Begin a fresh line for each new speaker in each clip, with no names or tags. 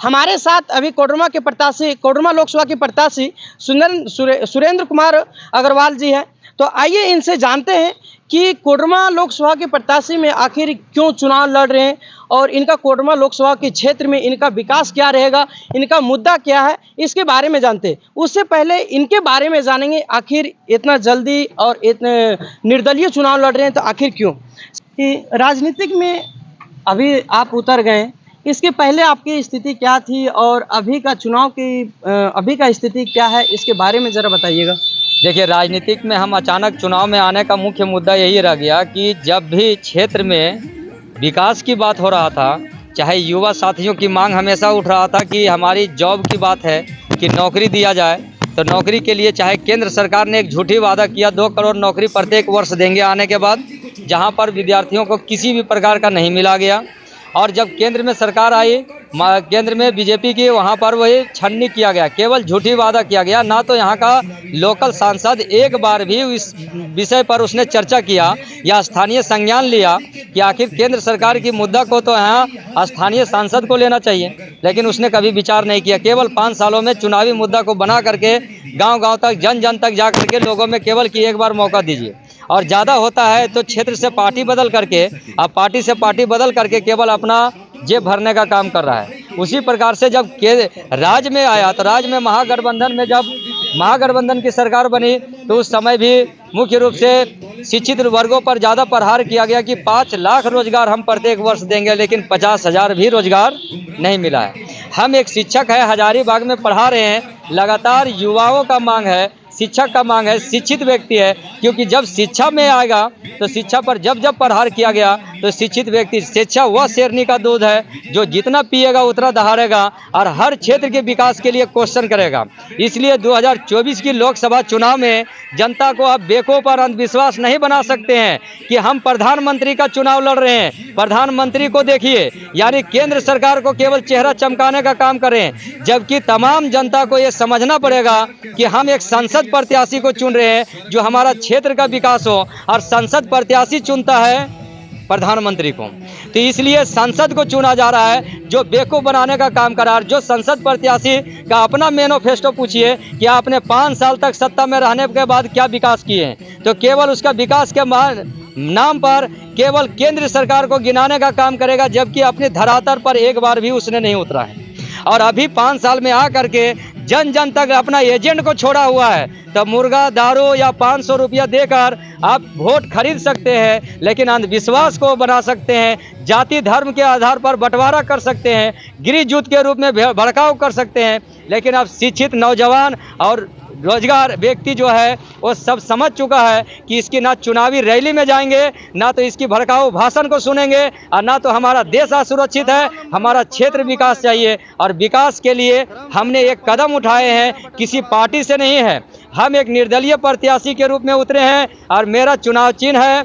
हमारे साथ अभी कोडरमा लोकसभा के प्रत्याशी सुरेंद्र कुमार अग्रवाल जी हैं। तो आइए इनसे जानते हैं कि कोडरमा लोकसभा के प्रत्याशी में आखिर क्यों चुनाव लड़ रहे हैं और इनका कोडरमा लोकसभा के क्षेत्र में इनका विकास क्या रहेगा, इनका मुद्दा क्या है, इसके बारे में जानते हैं। उससे पहले इनके बारे में जानेंगे आखिर इतना जल्दी और इतने निर्दलीय चुनाव लड़ रहे हैं तो आखिर क्यों। कि राजनीतिक में अभी आप उतर गए, इसके पहले आपकी स्थिति क्या थी और अभी का चुनाव की अभी का स्थिति क्या है, इसके बारे में ज़रा बताइएगा।
देखिए, राजनीतिक में हम अचानक चुनाव में आने का मुख्य मुद्दा यही रह गया कि जब भी क्षेत्र में विकास की बात हो रहा था, चाहे युवा साथियों की मांग हमेशा उठ रहा था कि हमारी जॉब की बात है कि नौकरी दिया जाए, तो नौकरी के लिए चाहे केंद्र सरकार ने एक झूठी वादा किया 2 करोड़ नौकरी प्रत्येक वर्ष देंगे आने के बाद, जहां पर विद्यार्थियों को किसी भी प्रकार का नहीं मिला गया। और जब केंद्र में सरकार आई, केंद्र में बीजेपी की, वहां पर वही छन्नी किया गया, केवल झूठी वादा किया गया। ना तो यहां का लोकल सांसद एक बार भी इस विषय पर उसने चर्चा किया या स्थानीय संज्ञान लिया कि आखिर केंद्र सरकार की मुद्दा को तो यहाँ स्थानीय सांसद को लेना चाहिए, लेकिन उसने कभी विचार नहीं किया। केवल 5 सालों में चुनावी मुद्दा को बना करके गाँव-गाँव तक, जन तक जा करके लोगों में केवल कि एक बार मौका दीजिए, और ज़्यादा होता है तो क्षेत्र से पार्टी बदल करके, अब पार्टी से पार्टी बदल करके केवल अपना जेब भरने का काम कर रहा है। उसी प्रकार से जब राज्य में आया तो राज्य में जब महागठबंधन की सरकार बनी तो उस समय भी मुख्य रूप से शिक्षित वर्गों पर ज़्यादा प्रहार किया गया कि 5 लाख रोजगार हम प्रत्येक वर्ष देंगे, लेकिन 50,000 भी रोजगार नहीं मिला है। हम एक शिक्षक है, हजारीबाग में पढ़ा रहे हैं, लगातार युवाओं का मांग है, शिक्षक का मांग है, शिक्षित व्यक्ति है, क्योंकि जब शिक्षा में आएगा तो शिक्षा पर जब प्रहार किया गया तो शिक्षित व्यक्ति, शिक्षा वह शेरनी का दूध है जो जितना पिएगा उतना दहाड़ेगा और हर क्षेत्र के विकास के लिए क्वेश्चन करेगा। इसलिए 2024 की लोकसभा चुनाव में जनता को अब बेवकूफ और अंधविश्वास नहीं बना सकते हैं कि हम प्रधानमंत्री का चुनाव लड़ रहे हैं। प्रधानमंत्री को देखिए, यानी केंद्र सरकार को केवल चेहरा चमकाने का काम करें, जबकि तमाम जनता को यह समझना पड़ेगा कि हम एक संसद प्रत्याशी को चुन रहे हैं जो हमारा क्षेत्र का विकास हो, और संसद प्रत्याशी चुनता है प्रधानमंत्री को। तो इसलिए संसद को चुना जा रहा है जो बेवकूफ बनाने का काम कर रहा है। जो संसद प्रत्याशी का अपना मैनिफेस्टो पूछिए कि आपने 5 साल तक सत्ता में रहने के बाद क्या विकास किए हैं, तो केवल उसका विकास के नाम पर केवल केंद्र सरकार को गिनाने का काम करेगा, जबकि अपने धरातल पर एक बार भी उसने नहीं उतरा है। और अभी 5 साल में आ करके जन तक अपना एजेंट को छोड़ा हुआ है। तो मुर्गा, दारू या 500 रुपया देकर आप वोट खरीद सकते हैं, लेकिन अंधविश्वास को बना सकते हैं, जाति धर्म के आधार पर बंटवारा कर सकते हैं, गृह युद्ध के रूप में भड़काव कर सकते हैं। लेकिन अब शिक्षित नौजवान और रोजगार व्यक्ति जो है वो सब समझ चुका है कि इसकी ना चुनावी रैली में जाएंगे, ना तो इसकी भड़काऊ भाषण को सुनेंगे, और ना तो हमारा देश असुरक्षित है। हमारा क्षेत्र विकास चाहिए, और विकास के लिए हमने एक कदम उठाए हैं, किसी पार्टी से नहीं है। हम एक निर्दलीय प्रत्याशी के रूप में उतरे हैं, और मेरा चुनाव चिन्ह है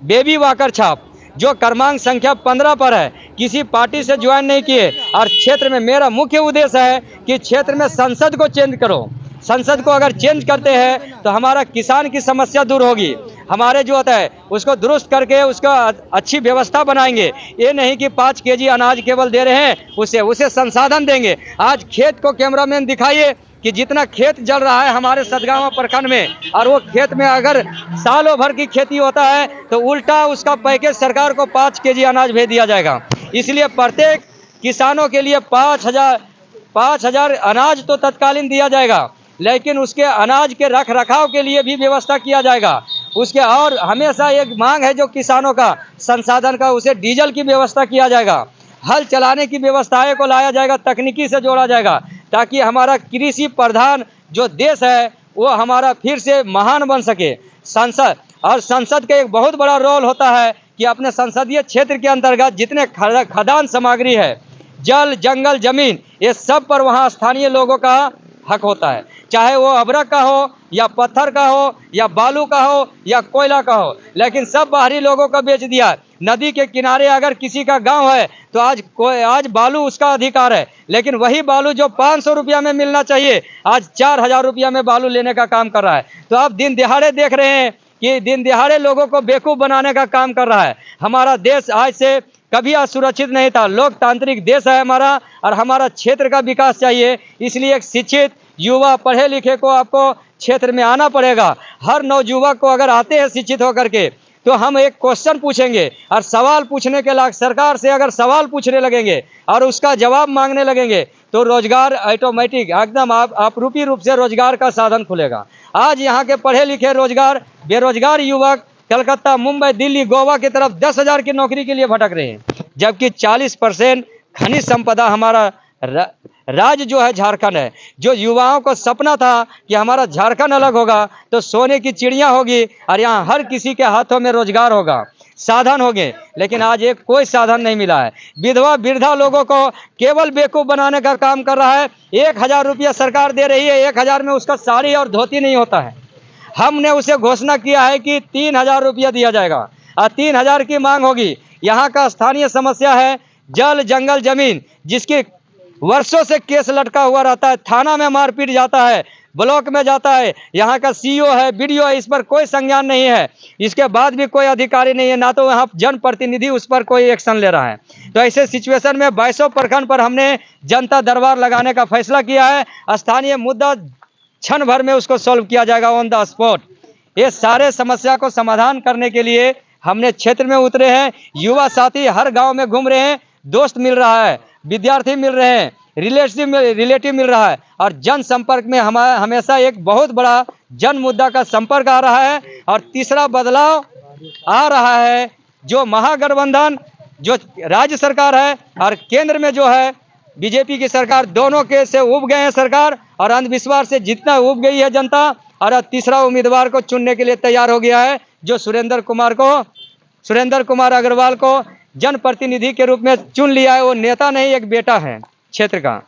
बेबी वॉकर छाप, जो क्रमांक संख्या 15 पर है। किसी पार्टी से ज्वाइन नहीं किए, और क्षेत्र में मेरा मुख्य उद्देश्य है कि क्षेत्र में संसद को चेंज करो। संसद को अगर चेंज करते हैं तो हमारा किसान की समस्या दूर होगी, हमारे जो होता है उसको दुरुस्त करके उसका अच्छी व्यवस्था बनाएंगे। ये नहीं कि 5 केजी अनाज केवल दे रहे हैं, उसे संसाधन देंगे। आज खेत को कैमरामैन दिखाइए कि जितना खेत जल रहा है हमारे सतगावा प्रखंड में, और वो खेत में अगर सालों भर की खेती होता है तो उल्टा उसका पैकेज सरकार को 5 केजी अनाज भेज दिया जाएगा। इसलिए प्रत्येक किसानों के लिए 5,000 अनाज तो तत्कालीन दिया जाएगा, लेकिन उसके अनाज के रख रखाव के लिए भी व्यवस्था किया जाएगा। उसके और हमेशा एक मांग है जो किसानों का संसाधन का, उसे डीजल की व्यवस्था किया जाएगा, हल चलाने की व्यवस्थाएं को लाया जाएगा, तकनीकी से जोड़ा जाएगा, ताकि हमारा कृषि प्रधान जो देश है वो हमारा फिर से महान बन सके। संसद का एक बहुत बड़ा रोल होता है कि अपने संसदीय क्षेत्र के अंतर्गत जितने खदान सामग्री है, जल, जंगल, जमीन, ये सब पर वहाँ स्थानीय लोगों का हक होता है, चाहे वो अभ्रक का हो या पत्थर का हो या बालू का हो या कोयला का हो, लेकिन सब बाहरी लोगों को बेच दिया। नदी के किनारे अगर किसी का गांव है तो आज बालू उसका अधिकार है, लेकिन वही बालू जो 500 रुपया में मिलना चाहिए आज 4,000 रुपया में बालू लेने का काम कर रहा है। तो आप दिन दिहाड़े देख रहे हैं कि दिन दिहाड़े लोगों को बेवकूफ़ बनाने का काम कर रहा है। हमारा देश आज से कभी असुरक्षित नहीं था, लोकतांत्रिक देश है हमारा, और हमारा क्षेत्र का विकास चाहिए। इसलिए एक शिक्षित युवा पढ़े लिखे को आपको क्षेत्र में आना पड़ेगा। हर नवयुवक को अगर आते हैं शिक्षित होकर के, तो हम एक क्वेश्चन पूछेंगे और सवाल पूछने के लायक सरकार से अगर सवाल पूछने लगेंगे और उसका जवाब मांगने लगेंगे तो रोजगार ऑटोमेटिक एकदम आपरूपी रूप से रोजगार का साधन खुलेगा। आज यहाँ के पढ़े लिखे बेरोजगार युवक कलकत्ता, मुंबई, दिल्ली, गोवा की तरफ 10,000 की नौकरी के लिए भटक रहे हैं, जबकि 40% खनिज संपदा हमारा राज्य जो है झारखंड है। जो युवाओं को सपना था कि हमारा झारखंड अलग होगा तो सोने की चिड़िया होगी और यहाँ हर किसी के हाथों में रोजगार होगा, साधन होंगे, लेकिन आज एक कोई साधन नहीं मिला है। विधवा वृद्धा लोगों को केवल बेवकूफ़ बनाने का काम कर रहा है। 1,000 रुपया सरकार दे रही है, 1,000 में उसका साड़ी और धोती नहीं होता है। हमने उसे घोषणा किया है कि 3,000 रुपया दिया जाएगा और 3,000 की मांग होगी। यहाँ का स्थानीय समस्या है जल, जंगल, जमीन, जिसकी वर्षों से केस लटका हुआ रहता है, थाना में मारपीट जाता है, ब्लॉक में जाता है, यहाँ का सीईओ है, बीडीओ है, इस पर कोई संज्ञान नहीं है। इसके बाद भी कोई अधिकारी नहीं है, ना तो यहाँ जनप्रतिनिधि उस पर कोई एक्शन ले रहा है। तो ऐसे सिचुएशन में 22 प्रखंड पर हमने जनता दरबार लगाने का फैसला किया है। स्थानीय मुद्दा क्षण भर में उसको सॉल्व किया जाएगा ऑन द स्पॉट। ये सारे समस्या को समाधान करने के लिए हमने क्षेत्र में उतरे हैं। युवा साथी हर गांव में घूम रहे हैं, दोस्त मिल रहा है, विद्यार्थी मिल रहे हैं, रिलेटिव मिल रहा है, और जन संपर्क में हमेशा एक बहुत बड़ा जन मुद्दा का संपर्क आ रहा है। और तीसरा बदलाव आ रहा है, जो महागठबंधन, जो राज्य सरकार है और केंद्र में जो है बीजेपी की सरकार, दोनों के से उब गए हैं सरकार, और अंधविश्वास से जितना उब गई है जनता, और तीसरा उम्मीदवार को चुनने के लिए तैयार हो गया है, जो सुरेंद्र कुमार अग्रवाल को जनप्रतिनिधि के रूप में चुन लिया है। वो नेता नहीं, एक बेटा है क्षेत्र का।